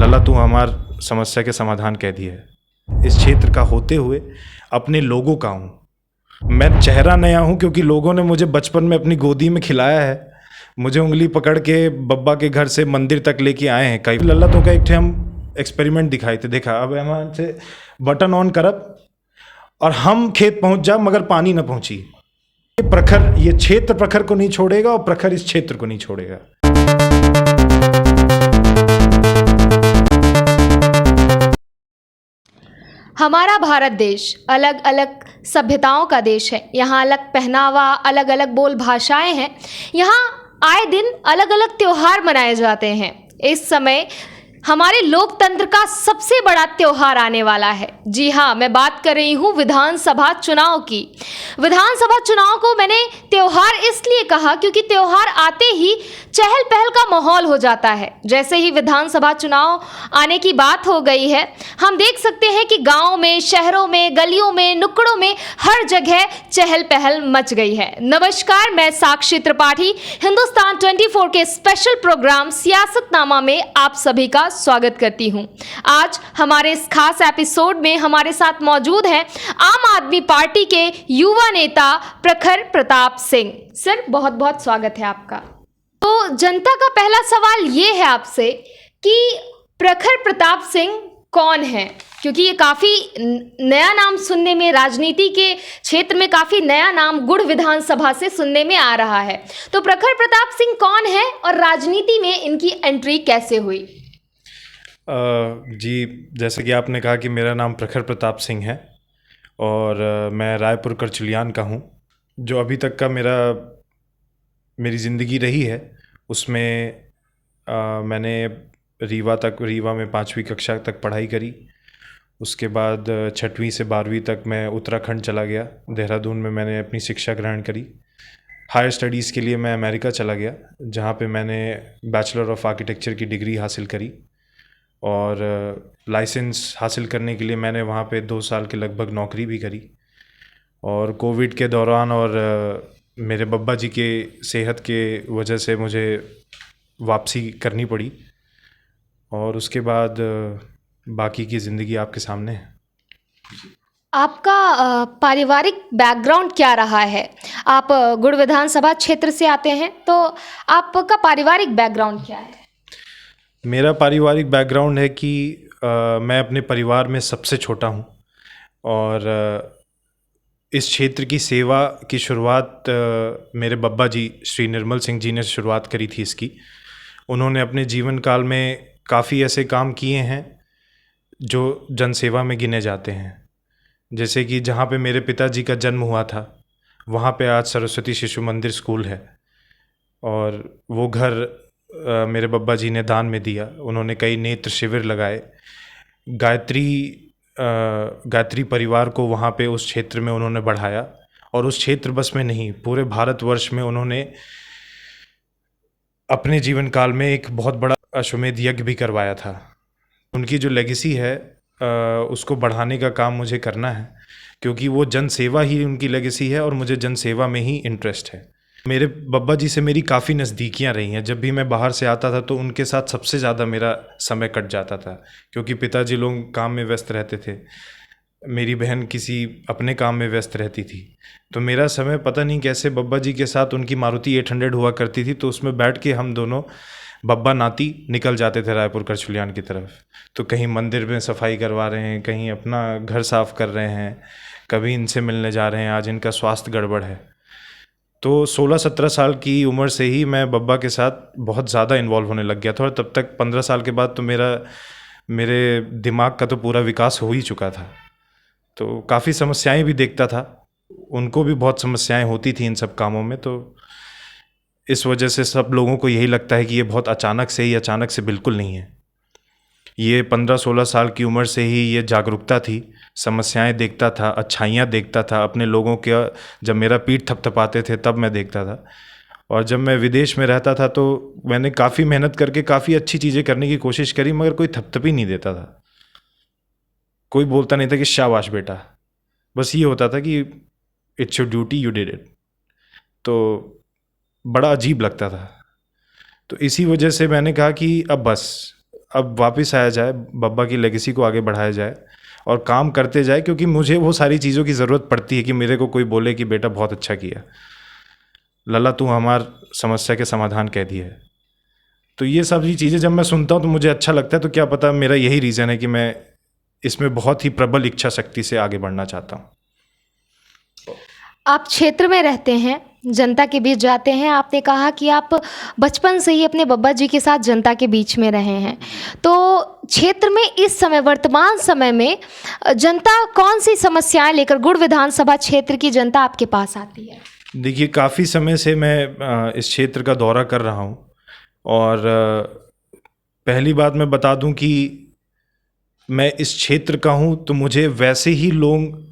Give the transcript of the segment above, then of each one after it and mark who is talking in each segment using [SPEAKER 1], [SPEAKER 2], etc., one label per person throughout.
[SPEAKER 1] लल्ला तू हमार समस्या के समाधान कह दिए है। इस क्षेत्र का होते हुए अपने लोगों का हूँ। मैं चेहरा नया हूँ क्योंकि लोगों ने मुझे बचपन में अपनी गोदी में खिलाया है। मुझे उंगली पकड़ के बब्बा के घर से मंदिर तक लेके आए हैं। कई लल्ला तो का एक ठे हम एक्सपेरिमेंट दिखाए थे, देखा अब हम से बटन ऑन करब और हम खेत पहुंच जा मगर पानी न पहुंची। ये प्रखर, ये क्षेत्र प्रखर को नहीं छोड़ेगा और प्रखर इस क्षेत्र को नहीं छोड़ेगा।
[SPEAKER 2] हमारा भारत देश अलग अलग सभ्यताओं का देश है। यहाँ अलग पहनावा, अलग अलग बोल भाषाएं हैं। यहाँ आए दिन अलग अलग त्योहार मनाए जाते हैं। इस समय हमारे लोकतंत्र का सबसे बड़ा त्योहार आने वाला है। जी हाँ, मैं बात कर रही हूँ विधानसभा चुनाव की। विधानसभा चुनाव को मैंने त्योहार इसलिए कहा क्योंकि त्योहार आते ही चहल पहल का माहौल हो जाता है। जैसे ही विधानसभा चुनाव आने की बात हो गई है, हम देख सकते हैं कि गाँव में, शहरों में, गलियों में, नुक्कड़ों में हर जगह चहल पहल मच गई है। नमस्कार, मैं साक्षी त्रिपाठी हिंदुस्तान 24 के स्पेशल प्रोग्राम सियासतनामा में आप सभी का स्वागत करती हूं। आज हमारे इस खास एपिसोड में हमारे साथ मौजूद हैं आम आदमी पार्टी के युवा नेता प्रखर प्रताप सिंह। सर, बहुत बहुत स्वागत है आपका। तो जनता का पहला सवाल ये है आपसे कि प्रखर प्रताप सिंह कौन है, क्योंकि ये काफ़ी नया नाम सुनने में, राजनीति के क्षेत्र में काफ़ी नया नाम गुड़ विधानसभा से सुनने में आ रहा है। तो प्रखर प्रताप सिंह कौन है और राजनीति में इनकी एंट्री कैसे हुई?
[SPEAKER 1] जी, जैसे कि आपने कहा कि मेरा नाम प्रखर प्रताप सिंह है और मैं रायपुर करचुलियान का हूँ। जो अभी तक का मेरी ज़िंदगी रही है उसमें मैंने रीवा में 5वीं कक्षा तक पढ़ाई करी। उसके बाद 6वीं से 12वीं तक मैं उत्तराखंड चला गया। देहरादून में मैंने अपनी शिक्षा ग्रहण करी। हायर स्टडीज़ के लिए मैं अमेरिका चला गया, जहाँ पे मैंने बैचलर ऑफ आर्किटेक्चर की डिग्री हासिल करी और लाइसेंस हासिल करने के लिए मैंने वहाँ पे 2 साल के लगभग नौकरी भी करी। और कोविड के दौरान और मेरे बब्बा जी के सेहत के वजह से मुझे वापसी करनी पड़ी और उसके बाद बाकी की ज़िंदगी आपके सामने है।
[SPEAKER 2] आपका पारिवारिक बैकग्राउंड क्या रहा है? आप गुड़ विधानसभा क्षेत्र से आते हैं, तो आपका पारिवारिक बैकग्राउंड क्या है?
[SPEAKER 1] मेरा पारिवारिक बैकग्राउंड है कि मैं अपने परिवार में सबसे छोटा हूँ और इस क्षेत्र की सेवा की शुरुआत मेरे बब्बा जी श्री निर्मल सिंह जी ने शुरुआत करी थी इसकी। उन्होंने अपने जीवन काल में काफ़ी ऐसे काम किए हैं जो जनसेवा में गिने जाते हैं। जैसे कि जहाँ पे मेरे पिताजी का जन्म हुआ था, वहाँ पे आज सरस्वती शिशु मंदिर स्कूल है और वो घर मेरे बब्बा जी ने दान में दिया। उन्होंने कई नेत्र शिविर लगाए। गायत्री परिवार को वहाँ पे उस क्षेत्र में उन्होंने बढ़ाया और उस क्षेत्र बस में नहीं, पूरे भारतवर्ष में उन्होंने अपने जीवन काल में एक बहुत बड़ा अश्वमेध यज्ञ भी करवाया था। उनकी जो लेगेसी है उसको बढ़ाने का काम मुझे करना है, क्योंकि वो जनसेवा ही उनकी लेगेसी है और मुझे जनसेवा में ही इंटरेस्ट है। मेरे बब्बा जी से मेरी काफ़ी नज़दीकियाँ रही हैं। जब भी मैं बाहर से आता था तो उनके साथ सबसे ज़्यादा मेरा समय कट जाता था, क्योंकि पिताजी लोग काम में व्यस्त रहते थे, मेरी बहन किसी अपने काम में व्यस्त रहती थी। तो मेरा समय पता नहीं कैसे बब्बा जी के साथ, उनकी मारुति 800 हुआ करती थी, तो उसमें बैठ के हम दोनों बब्बा नाती निकल जाते थे रायपुर करचुलियान की तरफ। तो कहीं मंदिर में सफाई करवा रहे हैं, कहीं अपना घर साफ़ कर रहे हैं, कभी इनसे मिलने जा रहे हैं, आज इनका स्वास्थ्य गड़बड़ है। तो 16-17 साल की उम्र से ही मैं बब्बा के साथ बहुत ज़्यादा इन्वॉल्व होने लग गया था और तब तक 15 साल के बाद तो मेरे दिमाग का तो पूरा विकास हो ही चुका था। तो काफ़ी समस्याएं भी देखता था, उनको भी बहुत समस्याएं होती थी इन सब कामों में। तो इस वजह से सब लोगों को यही लगता है कि ये बहुत अचानक से ही, अचानक से बिल्कुल नहीं है। ये 15-16 साल की उम्र से ही ये जागरूकता थी। समस्याएं देखता था, अच्छाइयाँ देखता था अपने लोगों के। जब मेरा पीठ थपथपाते थे तब मैं देखता था। और जब मैं विदेश में रहता था तो मैंने काफ़ी मेहनत करके काफ़ी अच्छी चीज़ें करने की कोशिश करी, मगर कोई थपथपी नहीं देता था। कोई बोलता नहीं था कि शाबाश बेटा, बस ये होता था कि it's your duty, you did it. तो बड़ा अजीब लगता था। तो इसी वजह से मैंने कहा कि अब बस, अब वापस आया जाए, बब्बा की लेगेसी को आगे बढ़ाया जाए और काम करते जाए, क्योंकि मुझे वो सारी चीज़ों की ज़रूरत पड़ती है कि मेरे को कोई बोले कि बेटा बहुत अच्छा किया, लल्ला तू हमार समस्या के समाधान कह दिया है। तो ये सभी चीज़ें जब मैं सुनता हूँ तो मुझे अच्छा लगता है। तो क्या पता मेरा यही रीज़न है कि मैं इसमें बहुत ही प्रबल इच्छा शक्ति से आगे बढ़ना चाहता हूँ।
[SPEAKER 2] आप क्षेत्र में रहते हैं, जनता के बीच जाते हैं। आपने कहा कि आप बचपन से ही अपने बब्बा जी के साथ जनता के बीच में रहे हैं। तो क्षेत्र में इस समय, वर्तमान समय में जनता कौन सी समस्याएं लेकर, गुड़ विधानसभा क्षेत्र की जनता आपके पास आती है?
[SPEAKER 1] देखिए, काफ़ी समय से मैं इस क्षेत्र का दौरा कर रहा हूँ और पहली बात मैं बता दूँ कि मैं इस क्षेत्र का हूँ तो मुझे वैसे ही लोग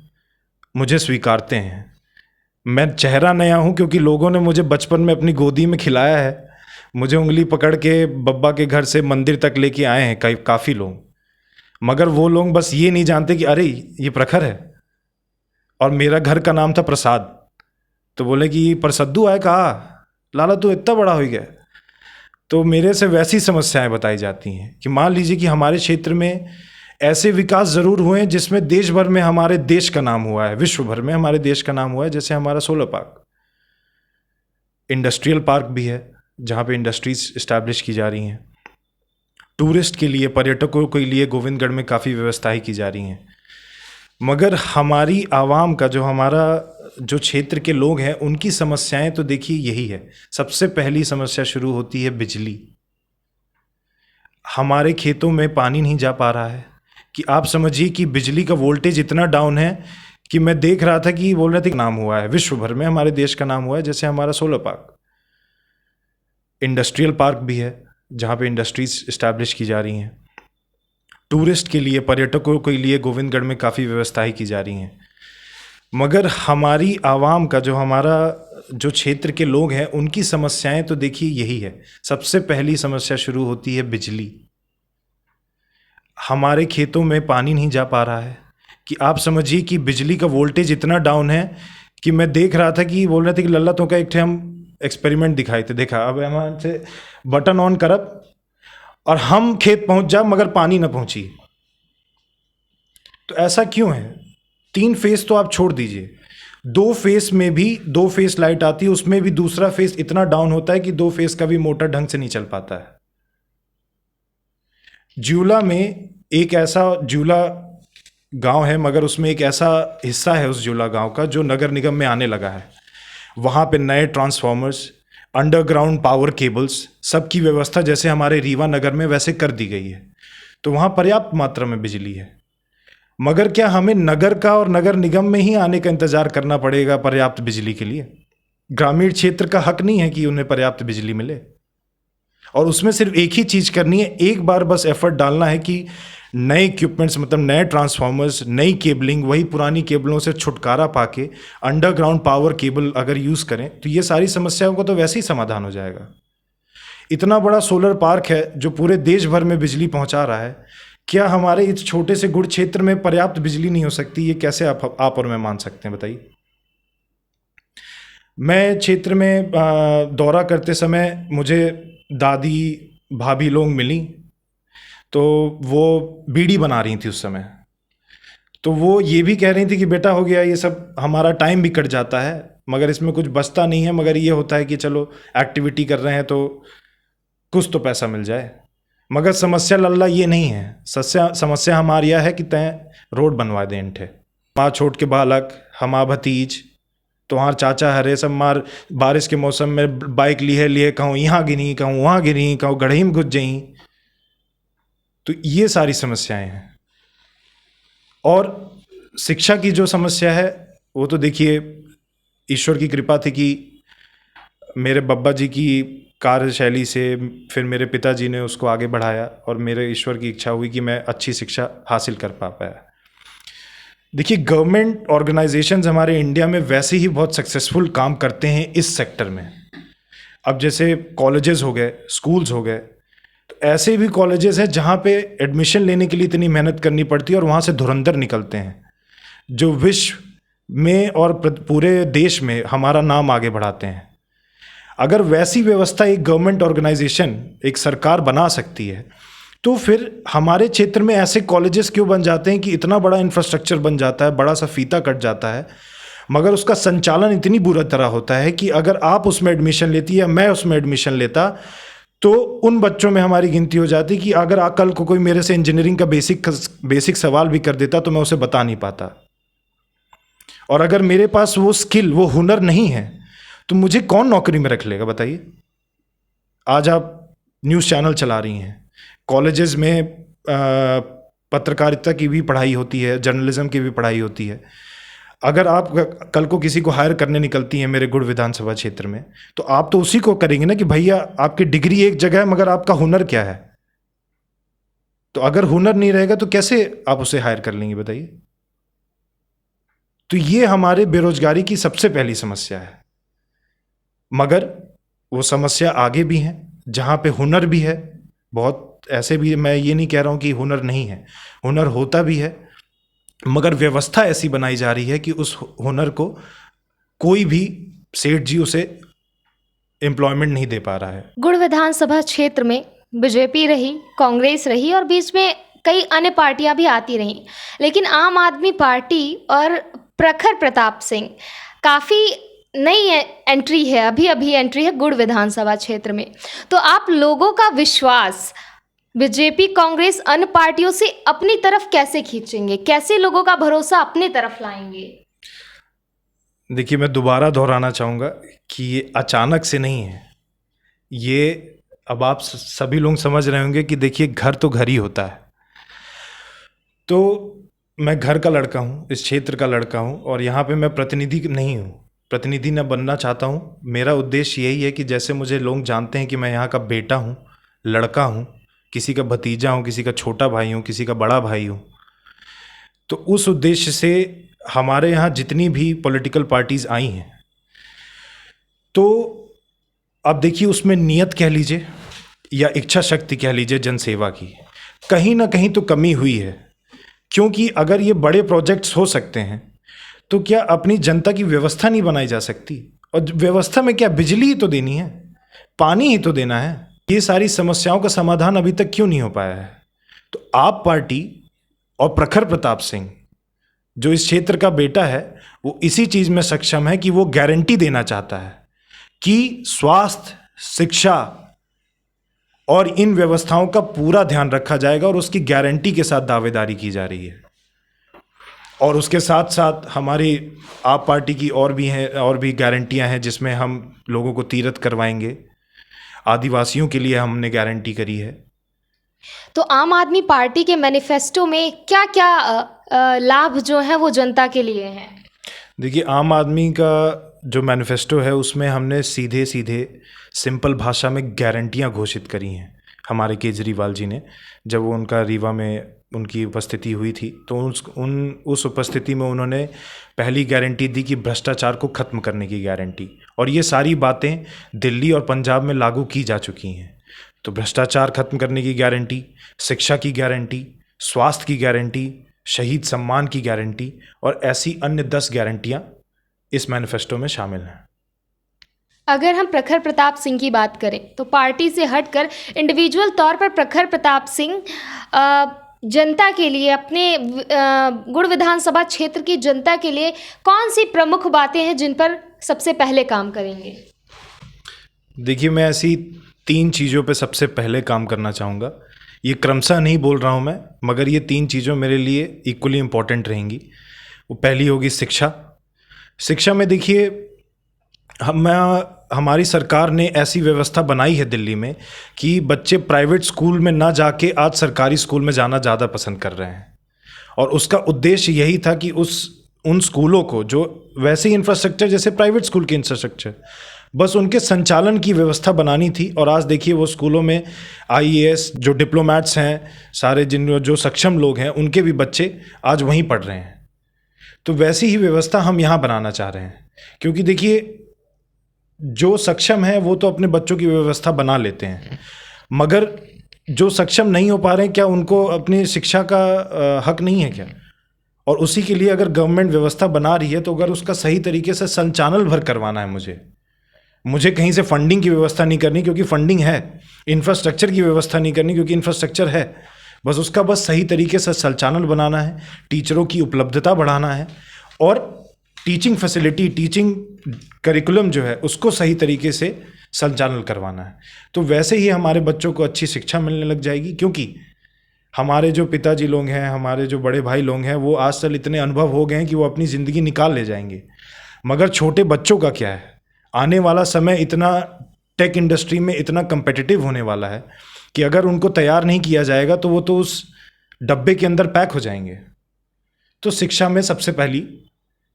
[SPEAKER 1] मुझे स्वीकारते हैं। मैं चेहरा नया हूँ क्योंकि लोगों ने मुझे बचपन में अपनी गोदी में खिलाया है। मुझे उंगली पकड़ के बब्बा के घर से मंदिर तक लेके आए हैं काफ़ी लोग, मगर वो लोग बस ये नहीं जानते कि अरे ये प्रखर है। और मेरा घर का नाम था प्रसाद, तो बोले कि प्रसद्दू आए, कहा लाला तू इतना बड़ा हो गया। तो मेरे से वैसी समस्याएं बताई जाती हैं कि मान लीजिए कि हमारे क्षेत्र में ऐसे विकास ज़रूर हुए हैं जिसमें देश भर में हमारे देश का नाम हुआ है, विश्व भर में हमारे देश का नाम हुआ है। जैसे हमारा सोलर पार्क, इंडस्ट्रियल पार्क भी है जहाँ पे इंडस्ट्रीज इस्टेब्लिश की जा रही हैं। टूरिस्ट के लिए, पर्यटकों के लिए गोविंदगढ़ में काफ़ी व्यवस्थाएं की जा रही हैं। मगर हमारी आवाम का, जो क्षेत्र के लोग हैं, उनकी समस्याएं तो देखिए यही है। सबसे पहली समस्या शुरू होती है बिजली। हमारे खेतों में पानी नहीं जा पा रहा है कि आप समझिए कि बिजली का वोल्टेज इतना डाउन है कि मैं देख रहा था कि बोल रहे थे नाम हुआ है, विश्व भर में हमारे देश का नाम हुआ है। जैसे हमारा सोलर पार्क, इंडस्ट्रियल पार्क भी है जहाँ पे इंडस्ट्रीज इस्टेब्लिश की जा रही हैं। टूरिस्ट के लिए, पर्यटकों के लिए गोविंदगढ़ में काफ़ी व्यवस्थाएं की जा रही हैं। मगर हमारी आवाम का, जो क्षेत्र के लोग हैं, उनकी समस्याएं तो देखिए यही है। सबसे पहली समस्या शुरू होती है बिजली। हमारे खेतों में पानी नहीं जा पा रहा है कि आप समझिए कि बिजली का वोल्टेज इतना डाउन है कि मैं देख रहा था कि बोल रहे थे कि लल्ला तो का एक थे हम एक्सपेरिमेंट दिखाए थे, देखा अब हम से बटन ऑन करब और हम खेत पहुंच जा मगर पानी ना पहुंची। तो ऐसा क्यों है? 3 फेस तो आप छोड़ दीजिए, 2 फेस में भी 2 फेस लाइट आती है, उसमें भी दूसरा फेस इतना डाउन होता है कि 2 फेस का भी मोटर ढंग से नहीं चल पाता है। ज्यूला में एक ऐसा ज्यूला गांव है, मगर उसमें एक ऐसा हिस्सा है उस ज्यूला गांव का जो नगर निगम में आने लगा है। वहाँ पे नए ट्रांसफॉर्मर्स, अंडरग्राउंड पावर केबल्स, सबकी व्यवस्था जैसे हमारे रीवा नगर में वैसे कर दी गई है। तो वहाँ पर्याप्त मात्रा में बिजली है। मगर क्या हमें नगर का और नगर निगम में ही आने का इंतज़ार करना पड़ेगा पर्याप्त बिजली के लिए? ग्रामीण क्षेत्र का हक नहीं है कि उन्हें पर्याप्त बिजली मिले। और उसमें सिर्फ एक ही चीज़ करनी है, एक बार बस एफर्ट डालना है कि नए इक्विपमेंट्स, मतलब नए ट्रांसफार्मर्स, नई केबलिंग, वही पुरानी केबलों से छुटकारा पाके अंडरग्राउंड पावर केबल अगर यूज़ करें तो ये सारी समस्याओं का तो वैसे ही समाधान हो जाएगा। इतना बड़ा सोलर पार्क है जो पूरे देश भर में बिजली पहुंचा रहा है, क्या हमारे इस छोटे से गुड़ क्षेत्र में पर्याप्त बिजली नहीं हो सकती? ये कैसे आप और मैं मान सकते हैं, बताइए। मैं क्षेत्र में दौरा करते समय मुझे दादी भाभी लोग मिली, तो वो बीड़ी बना रही थी उस समय। तो वो ये भी कह रही थी कि बेटा हो गया ये सब, हमारा टाइम भी कट जाता है मगर इसमें कुछ बचता नहीं है, मगर ये होता है कि चलो एक्टिविटी कर रहे हैं तो कुछ तो पैसा मिल जाए। मगर समस्या लल्ला ये नहीं है, समस्या हमारी यह है कि तय रोड बनवा दें इंठे। माँ छोट के बालक, हमा भतीज, तुम्हार चाचा हरे सब मार बारिश के मौसम में बाइक लिए कहूँ यहाँ गिरी, कहूँ वहाँ गिरी, कहूँ गढ़ी में घुस जाई। तो ये सारी समस्याएं हैं। और शिक्षा की जो समस्या है वो तो देखिए ईश्वर की कृपा थी कि मेरे बब्बा जी की कार्यशैली से फिर मेरे पिताजी ने उसको आगे बढ़ाया और मेरे ईश्वर की इच्छा हुई कि मैं अच्छी शिक्षा हासिल कर पाया। देखिए, गवर्नमेंट ऑर्गेनाइजेशंस हमारे इंडिया में वैसे ही बहुत सक्सेसफुल काम करते हैं इस सेक्टर में। अब जैसे कॉलेजेस हो गए, स्कूल्स हो गए, तो ऐसे भी कॉलेजेस हैं जहाँ पे एडमिशन लेने के लिए इतनी मेहनत करनी पड़ती है और वहाँ से धुरंधर निकलते हैं जो विश्व में और पूरे देश में हमारा नाम आगे बढ़ाते हैं। अगर वैसी व्यवस्था एक गवर्नमेंट ऑर्गेनाइजेशन, एक सरकार बना सकती है तो फिर हमारे क्षेत्र में ऐसे कॉलेजेस क्यों बन जाते हैं कि इतना बड़ा इंफ्रास्ट्रक्चर बन जाता है, बड़ा सा फीता कट जाता है, मगर उसका संचालन इतनी बुरी तरह होता है कि अगर आप उसमें एडमिशन लेती या मैं उसमें एडमिशन लेता तो उन बच्चों में हमारी गिनती हो जाती कि अगर कल को कोई मेरे से इंजीनियरिंग का बेसिक सवाल भी कर देता तो मैं उसे बता नहीं पाता। और अगर मेरे पास वो स्किल, वो हुनर नहीं है, तो मुझे कौन नौकरी में रख लेगा बताइए। आज आप न्यूज़ चैनल चला रही हैं, कॉलेजेस में पत्रकारिता की भी पढ़ाई होती है, जर्नलिज्म की भी पढ़ाई होती है। अगर आप कल को किसी को हायर करने निकलती हैं मेरे गुड़ विधानसभा क्षेत्र में, तो आप तो उसी को करेंगे ना कि भैया आपकी डिग्री एक जगह है मगर आपका हुनर क्या है। तो अगर हुनर नहीं रहेगा तो कैसे आप उसे हायर कर लेंगे बताइए। तो ये हमारे बेरोजगारी की सबसे पहली समस्या है। मगर वो समस्या आगे भी हैं जहाँ पे हुनर भी है, बहुत ऐसे भी, मैं ये नहीं कह रहा हूँ कि हुनर नहीं है, हुनर होता भी है, मगर व्यवस्था ऐसी बनाई जा रही है कि उस हुनर को कोई भी सेठ जी उसे एम्प्लॉयमेंट नहीं दे पा रहा है।
[SPEAKER 2] गुड़ विधानसभा क्षेत्र में बीजेपी रही, कांग्रेस रही और बीच में कई अन्य पार्टियां भी आती रहीं, लेकिन आम आदमी पार्टी और प्रखर प्रताप सिंह काफ़ी नई एंट्री है, अभी अभी एंट्री है गुड़ विधानसभा क्षेत्र में। तो आप लोगों का विश्वास बीजेपी, कांग्रेस, अन्य पार्टियों से अपनी तरफ कैसे खींचेंगे, कैसे लोगों का भरोसा अपनी तरफ लाएंगे?
[SPEAKER 1] देखिए, मैं दोबारा दोहराना चाहूँगा कि ये अचानक से नहीं है। ये अब आप सभी लोग समझ रहे होंगे कि देखिए, घर तो घर ही होता है। तो मैं घर का लड़का हूँ, इस क्षेत्र का लड़का हूँ, और यहाँ पे मैं प्रतिनिधि नहीं हूँ, प्रतिनिधि न बनना चाहता हूँ। मेरा उद्देश्य यही है कि जैसे मुझे लोग जानते हैं कि मैं यहाँ का बेटा हूँ, लड़का हूँ, किसी का भतीजा हूँ, किसी का छोटा भाई हूँ, किसी का बड़ा भाई हूँ, तो उस उद्देश्य से हमारे यहाँ जितनी भी पॉलिटिकल पार्टीज़ आई हैं, तो अब देखिए उसमें नियत कह लीजिए या इच्छा शक्ति कह लीजिए जनसेवा की, कहीं ना कहीं तो कमी हुई है। क्योंकि अगर ये बड़े प्रोजेक्ट्स हो सकते हैं तो क्या अपनी जनता की व्यवस्था नहीं बनाई जा सकती? और व्यवस्था में क्या बिजली ही तो देनी है, पानी ही तो देना है। ये सारी समस्याओं का समाधान अभी तक क्यों नहीं हो पाया है? तो आप पार्टी और प्रखर प्रताप सिंह जो इस क्षेत्र का बेटा है, वो इसी चीज़ में सक्षम है कि वो गारंटी देना चाहता है कि स्वास्थ्य, शिक्षा और इन व्यवस्थाओं का पूरा ध्यान रखा जाएगा, और उसकी गारंटी के साथ दावेदारी की जा रही है। और उसके साथ साथ हमारी आप पार्टी की और भी गारंटियां हैं, जिसमें हम लोगों को तीर्थ करवाएंगे। आदिवासियों के लिए हमने गारंटी करी है।
[SPEAKER 2] तो आम आदमी पार्टी के मैनिफेस्टो में क्या क्या लाभ जो है वो जनता के लिए हैं?
[SPEAKER 1] देखिए, आम आदमी का जो मैनिफेस्टो है उसमें हमने सीधे सीधे सिंपल भाषा में गारंटियां घोषित करी हैं। हमारे केजरीवाल जी ने, जब वो उनका रीवा में उनकी उपस्थिति हुई थी, तो उस उपस्थिति में उन्होंने पहली गारंटी दी कि भ्रष्टाचार को ख़त्म करने की गारंटी। और ये सारी बातें दिल्ली और पंजाब में लागू की जा चुकी हैं। तो भ्रष्टाचार खत्म करने की गारंटी, शिक्षा की गारंटी, स्वास्थ्य की गारंटी, शहीद सम्मान की गारंटी और ऐसी अन्य 10 गारंटियाँ इस मैनिफेस्टो में शामिल हैं।
[SPEAKER 2] अगर हम प्रखर प्रताप सिंह की बात करें तो पार्टी से हटकर इंडिविजुअल तौर पर प्रखर प्रताप सिंह जनता के लिए, अपने गुड़ विधानसभा क्षेत्र की जनता के लिए कौन सी प्रमुख बातें हैं जिन पर सबसे पहले काम करेंगे?
[SPEAKER 1] देखिए, मैं ऐसी 3 चीज़ों पे सबसे पहले काम करना चाहूँगा। ये क्रमशः नहीं बोल रहा हूँ मैं, मगर ये 3 चीज़ों मेरे लिए इक्वली इम्पॉर्टेंट रहेंगी। वो पहली होगी शिक्षा। शिक्षा में देखिए, हमारी सरकार ने ऐसी व्यवस्था बनाई है दिल्ली में कि बच्चे प्राइवेट स्कूल में ना जाके आज सरकारी स्कूल में जाना ज़्यादा पसंद कर रहे हैं। और उसका उद्देश्य यही था कि उन स्कूलों को, जो वैसे ही इंफ्रास्ट्रक्चर जैसे प्राइवेट स्कूल के इंफ्रास्ट्रक्चर, बस उनके संचालन की व्यवस्था बनानी थी। और आज देखिए, वो स्कूलों में IAS जो डिप्लोमैट्स हैं, सारे जो सक्षम लोग हैं, उनके भी बच्चे आज वहीं पढ़ रहे हैं। तो वैसी ही व्यवस्था हम यहाँ बनाना चाह रहे हैं। क्योंकि देखिए, जो सक्षम है वो तो अपने बच्चों की व्यवस्था बना लेते हैं, मगर जो सक्षम नहीं हो पा रहे हैं, क्या उनको अपनी शिक्षा का हक नहीं है क्या? और उसी के लिए अगर गवर्नमेंट व्यवस्था बना रही है, तो अगर उसका सही तरीके से संचालन भर करवाना है मुझे कहीं से फंडिंग की व्यवस्था नहीं करनी क्योंकि फंडिंग है, इंफ्रास्ट्रक्चर की व्यवस्था नहीं करनी क्योंकि इंफ्रास्ट्रक्चर है, बस उसका बस सही तरीके से संचालन बनाना है, टीचरों की उपलब्धता बढ़ाना है और टीचिंग फैसिलिटी, टीचिंग करिकुलम जो है उसको सही तरीके से संचालन करवाना है। तो वैसे ही हमारे बच्चों को अच्छी शिक्षा मिलने लग जाएगी, क्योंकि हमारे जो पिताजी लोग हैं, हमारे जो बड़े भाई लोग हैं, वो आज तक इतने अनुभव हो गए हैं कि वो अपनी ज़िंदगी निकाल ले जाएंगे। मगर छोटे बच्चों का क्या है, आने वाला समय इतना टेक इंडस्ट्री में इतना कंपेटिटिव होने वाला है कि अगर उनको तैयार नहीं किया जाएगा तो वो तो उस डब्बे के अंदर पैक हो जाएंगे। तो शिक्षा में सबसे पहली,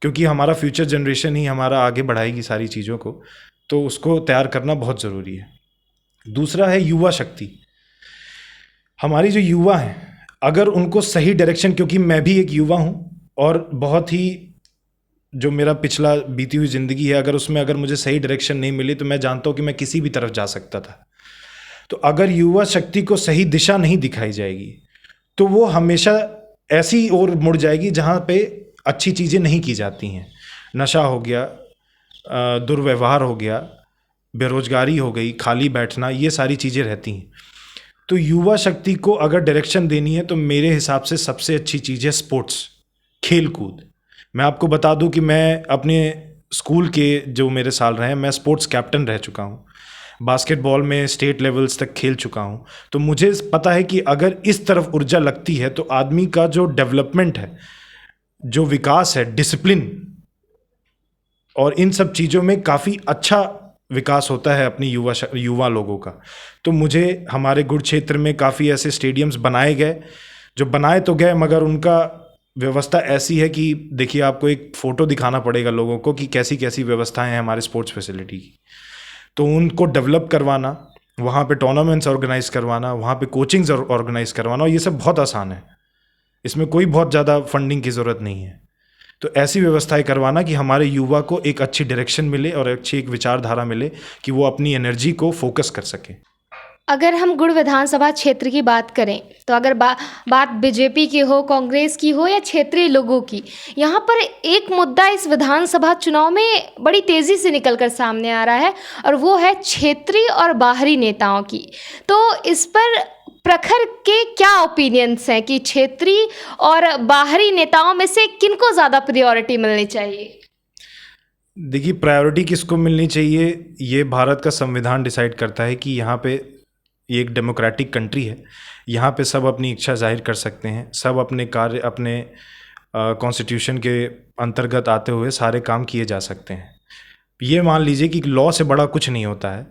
[SPEAKER 1] क्योंकि हमारा फ्यूचर जनरेशन ही हमारा आगे बढ़ाएगी सारी चीज़ों को, तो उसको तैयार करना बहुत ज़रूरी है। दूसरा है युवा शक्ति। हमारी जो युवा हैं, अगर उनको सही डायरेक्शन, क्योंकि मैं भी एक युवा हूँ और बहुत ही जो मेरा पिछला बीती हुई ज़िंदगी है, अगर उसमें अगर मुझे सही डायरेक्शन नहीं मिली तो मैं जानता हूँ कि मैं किसी भी तरफ जा सकता था। तो अगर युवा शक्ति को सही दिशा नहीं दिखाई जाएगी तो वो हमेशा ऐसी ओर मुड़ जाएगी जहाँ पे अच्छी चीज़ें नहीं की जाती हैं। नशा हो गया, दुर्व्यवहार हो गया, बेरोजगारी हो गई, खाली बैठना, ये सारी चीज़ें रहती हैं। तो युवा शक्ति को अगर डायरेक्शन देनी है तो मेरे हिसाब से सबसे अच्छी चीज़ है स्पोर्ट्स, खेल कूद। मैं आपको बता दूं कि मैं अपने स्कूल के जो मेरे साल रहे हैं, मैं स्पोर्ट्स कैप्टन रह चुका हूं, बास्केटबॉल में स्टेट लेवल्स तक खेल चुका हूं। तो मुझे पता है कि अगर इस तरफ ऊर्जा लगती है तो आदमी का जो डेवलपमेंट है, जो विकास है, डिसिप्लिन और इन सब चीज़ों में काफ़ी अच्छा विकास होता है अपनी युवा लोगों का। तो मुझे हमारे गुड़ क्षेत्र में काफ़ी ऐसे स्टेडियम्स बनाए गए, जो बनाए तो गए मगर उनका व्यवस्था ऐसी है कि देखिए, आपको एक फ़ोटो दिखाना पड़ेगा लोगों को कि कैसी कैसी व्यवस्थाएं हैं हमारे स्पोर्ट्स फैसिलिटी की। तो उनको डेवलप करवाना, वहाँ पे टूर्नामेंट्स ऑर्गेनाइज करवाना, वहाँ पे कोचिंग्स ऑर्गेनाइज करवाना, और ये सब बहुत आसान है, इसमें कोई बहुत ज़्यादा फंडिंग की ज़रूरत नहीं है। तो ऐसी व्यवस्थाएं करवाना कि हमारे युवा को एक अच्छी डायरेक्शन मिले और अच्छी एक विचारधारा मिले कि वो अपनी एनर्जी को फोकस कर सके।
[SPEAKER 2] अगर हम गुड़ विधानसभा क्षेत्र की बात करें तो अगर बात बीजेपी की हो, कांग्रेस की हो या क्षेत्रीय लोगों की, यहाँ पर एक मुद्दा इस विधानसभा चुनाव में बड़ी तेज़ी से निकलकर सामने आ रहा है और वो है क्षेत्रीय और बाहरी नेताओं की। तो इस पर प्रखर के क्या ओपिनियंस हैं कि क्षेत्रीय और बाहरी नेताओं में से किनको ज़्यादा प्रायोरिटी मिलनी चाहिए?
[SPEAKER 1] देखिए, प्रायोरिटी किसको मिलनी चाहिए ये भारत का संविधान डिसाइड करता है कि यहाँ पे ये एक डेमोक्रेटिक कंट्री है, यहाँ पे सब अपनी इच्छा जाहिर कर सकते हैं, सब अपने कार्य अपने कॉन्स्टिट्यूशन के अंतर्गत आते हुए सारे काम किए जा सकते हैं। ये मान लीजिए कि लॉ से बड़ा कुछ नहीं होता है।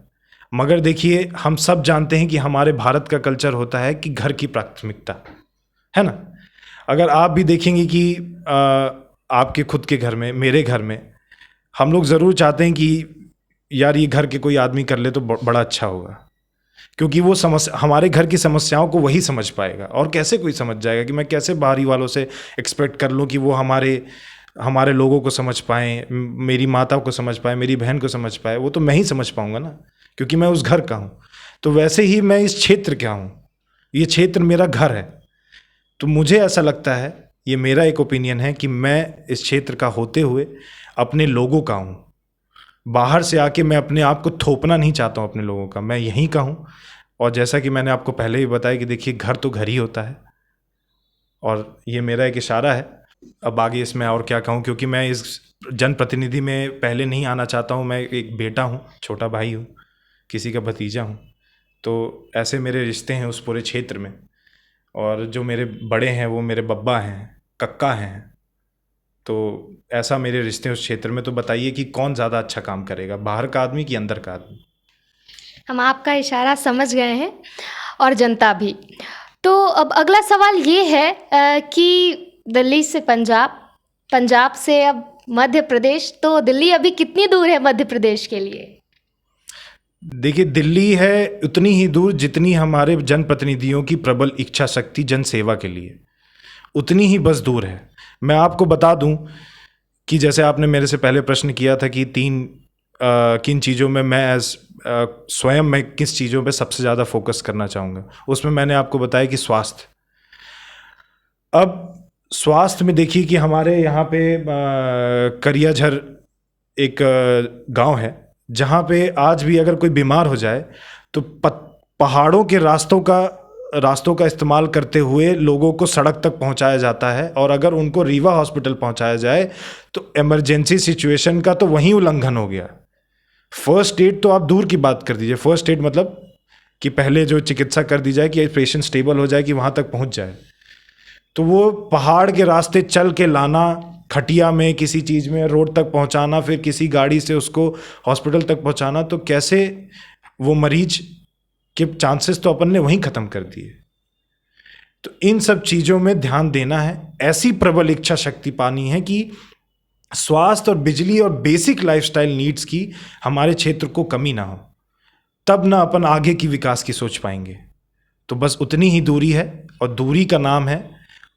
[SPEAKER 1] मगर देखिए, हम सब जानते हैं कि हमारे भारत का कल्चर होता है कि घर की प्राथमिकता है ना। अगर आप भी देखेंगे कि आपके खुद के घर में, मेरे घर में, हम लोग ज़रूर चाहते हैं कि यार ये घर के कोई आदमी कर ले तो बड़ा अच्छा होगा, क्योंकि वो हमारे घर की समस्याओं को वही समझ पाएगा। और कैसे कोई समझ जाएगा कि मैं कैसे बाहरी वालों से एक्सपेक्ट कर लूँ कि वो हमारे लोगों को समझ पाएँ, मेरी माता को समझ पाए, मेरी बहन को समझ पाए। वो तो मैं ही समझ पाऊँगा ना, क्योंकि मैं उस घर का हूँ। तो वैसे ही मैं इस क्षेत्र का हूँ, ये क्षेत्र मेरा घर है। तो मुझे ऐसा लगता है, ये मेरा एक ओपिनियन है कि मैं इस क्षेत्र का होते हुए अपने लोगों का हूँ। बाहर से आके मैं अपने आप को थोपना नहीं चाहता हूँ अपने लोगों का, मैं यहीं का हूँ। और जैसा कि मैंने आपको पहले ही बताया कि देखिए, घर तो घर ही होता है, और ये मेरा एक इशारा है। अब आगे इसमें और क्या कहूँ, क्योंकि मैं इस जनप्रतिनिधि में पहले नहीं आना चाहता हूँ। मैं एक बेटा हूँ, छोटा भाई हूँ, किसी का भतीजा हूँ। तो ऐसे मेरे रिश्ते हैं उस पूरे क्षेत्र में, और जो मेरे बड़े हैं वो मेरे बब्बा हैं, कक्का हैं। तो ऐसा मेरे रिश्ते हैं उस क्षेत्र में। तो बताइए कि कौन ज़्यादा अच्छा काम करेगा, बाहर का आदमी कि अंदर का आदमी?
[SPEAKER 2] हम आपका इशारा समझ गए हैं और जनता भी। तो अब अगला सवाल ये है कि दिल्ली से पंजाब, पंजाब से अब मध्य प्रदेश, तो दिल्ली अभी कितनी दूर है मध्य प्रदेश के लिए?
[SPEAKER 1] देखिए, दिल्ली है उतनी ही दूर जितनी हमारे जनप्रतिनिधियों की प्रबल इच्छा शक्ति जनसेवा के लिए, उतनी ही बस दूर है। मैं आपको बता दूं कि जैसे आपने मेरे से पहले प्रश्न किया था कि किन चीज़ों में मैं स्वयं मैं किस चीज़ों पे सबसे ज़्यादा फोकस करना चाहूँगा, उसमें मैंने आपको बताया कि स्वास्थ्य। अब स्वास्थ्य में देखिए कि हमारे यहाँ पे करियाझर एक गांव है जहाँ पे आज भी अगर कोई बीमार हो जाए तो पहाड़ों के रास्तों का इस्तेमाल करते हुए लोगों को सड़क तक पहुंचाया जाता है, और अगर उनको रीवा हॉस्पिटल पहुंचाया जाए तो इमरजेंसी सिचुएशन का तो वहीं उल्लंघन हो गया। फर्स्ट एड तो आप दूर की बात कर दीजिए, फर्स्ट एड मतलब कि पहले जो चिकित्सा कर दी जाए कि पेशेंट स्टेबल हो जाए कि वहाँ तक पहुँच जाए, तो वो पहाड़ के रास्ते चल के लाना, खटिया में किसी चीज़ में रोड तक पहुँचाना, फिर किसी गाड़ी से उसको हॉस्पिटल तक पहुँचाना, तो कैसे वो मरीज के चांसेस तो अपन ने वहीं ख़त्म कर दिए। तो इन सब चीज़ों में ध्यान देना है, ऐसी प्रबल इच्छा शक्ति पानी है कि स्वास्थ्य और बिजली और बेसिक लाइफस्टाइल नीड्स की हमारे क्षेत्र को कमी ना हो, तब ना अपन आगे की विकास की सोच पाएंगे। तो बस उतनी ही दूरी है, और दूरी का नाम है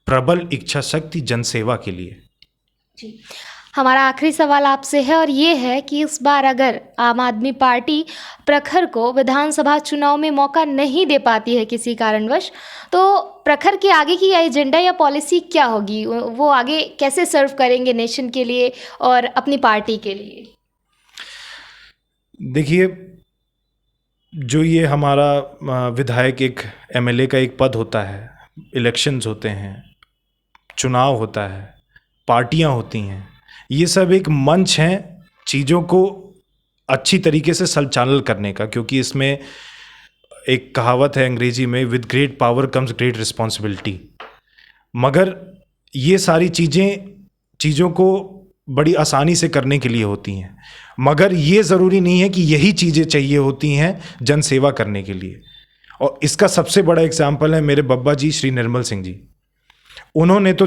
[SPEAKER 1] प्रबल इच्छा शक्ति जनसेवा के लिए।
[SPEAKER 2] जी, हमारा आखिरी सवाल आपसे है, और ये है कि इस बार अगर आम आदमी पार्टी प्रखर को विधानसभा चुनाव में मौका नहीं दे पाती है किसी कारणवश, तो प्रखर के आगे की एजेंडा या पॉलिसी क्या होगी? वो आगे कैसे सर्व करेंगे नेशन के लिए और अपनी पार्टी के लिए?
[SPEAKER 1] देखिए, जो ये हमारा विधायक एक एमएलए का एक पद होता है, इलेक्शंस होते हैं, चुनाव होता है, पार्टियां होती हैं, ये सब एक मंच हैं चीज़ों को अच्छी तरीके से संचालन करने का, क्योंकि इसमें एक कहावत है अंग्रेजी में, with great power comes great responsibility. मगर ये सारी चीज़ों को बड़ी आसानी से करने के लिए होती हैं, मगर ये ज़रूरी नहीं है कि यही चीज़ें चाहिए होती हैं जनसेवा करने के लिए। और इसका सबसे बड़ा एग्जाम्पल है मेरे बब्बा जी श्री निर्मल सिंह जी। उन्होंने तो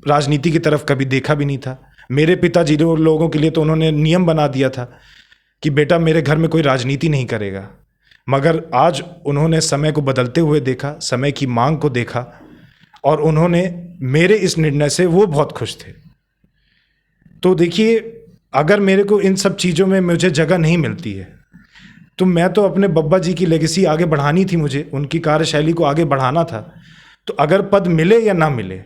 [SPEAKER 1] राजनीति की तरफ कभी देखा भी नहीं था। मेरे पिताजी लोगों के लिए तो उन्होंने नियम बना दिया था कि बेटा मेरे घर में कोई राजनीति नहीं करेगा, मगर आज उन्होंने समय को बदलते हुए देखा, समय की मांग को देखा, और उन्होंने मेरे इस निर्णय से वो बहुत खुश थे। तो देखिए, अगर मेरे को इन सब चीज़ों में मुझे जगह नहीं मिलती है, तो मैं तो अपने बब्बा जी की लेगेसी आगे बढ़ानी थी, मुझे उनकी कार्यशैली को आगे बढ़ाना था। तो अगर पद मिले या ना मिले,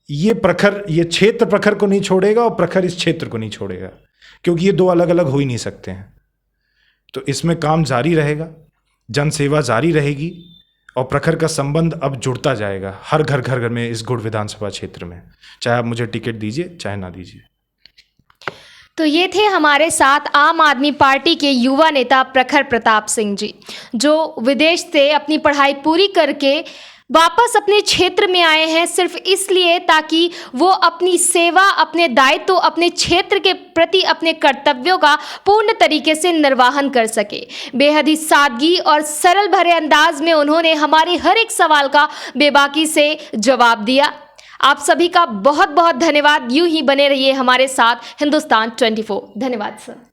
[SPEAKER 1] ये क्षेत्र प्रखर को नहीं छोड़ेगा और प्रखर इस क्षेत्र को नहीं छोड़ेगा, क्योंकि ये दो अलग अलग हो ही नहीं सकते हैं। तो इसमें काम जारी रहेगा, जनसेवा जारी रहेगी, और प्रखर का संबंध अब जुड़ता जाएगा हर घर में इस गुड़ विधानसभा क्षेत्र में, चाहे आप मुझे टिकट दीजिए चाहे ना दीजिए।
[SPEAKER 2] तो ये थे हमारे साथ आम आदमी पार्टी के युवा नेता प्रखर प्रताप सिंह जी, जो विदेश से अपनी पढ़ाई पूरी करके वापस अपने क्षेत्र में आए हैं, सिर्फ इसलिए ताकि वो अपनी सेवा, अपने दायित्व, अपने क्षेत्र के प्रति अपने कर्तव्यों का पूर्ण तरीके से निर्वहन कर सके। बेहद ही सादगी और सरल भरे अंदाज में उन्होंने हमारे हर एक सवाल का बेबाकी से जवाब दिया। आप सभी का बहुत बहुत धन्यवाद। यूं ही बने रहिए हमारे साथ हिंदुस्तान 24। धन्यवाद सर।